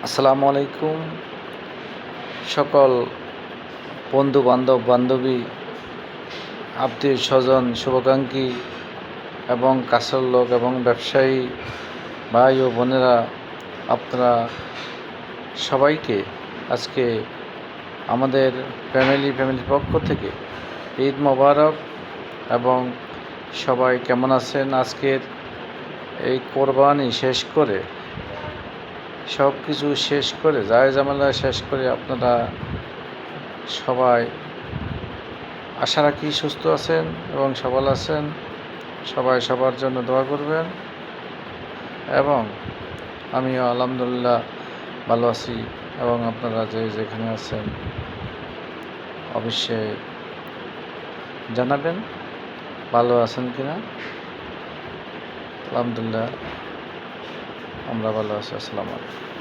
আসসালামু আলাইকুম। সকল বন্ধু বান্ধব বান্ধবী, আত্মীয় স্বজন, শুভাকাঙ্ক্ষী এবং কাছের লোক এবং ব্যবসায়ী ভাই ও বোনেরা, আপনারা সবাইকে আজকে আমাদের ফ্যামিলির পক্ষ থেকে ঈদ মোবারক। এবং সবাই কেমন আছেন? আজকের এই কোরবানি শেষ করে, সব কিছু শেষ করে, ঝামেলা শেষ করে আপনারা সবাই আশা রাখি সুস্থ আছেন এবং সবল আছেন। সবাই সবার জন্য দোয়া করবেন এবং আমিও আলহামদুলিল্লাহ ভালো আছি। এবং আপনারা যেখানে আছেন অবশ্যই জানাবেন ভালো আছেন কিনা। আলহামদুলিল্লাহ আমরা ভালো আছি। আসসালামু আলাইকুম।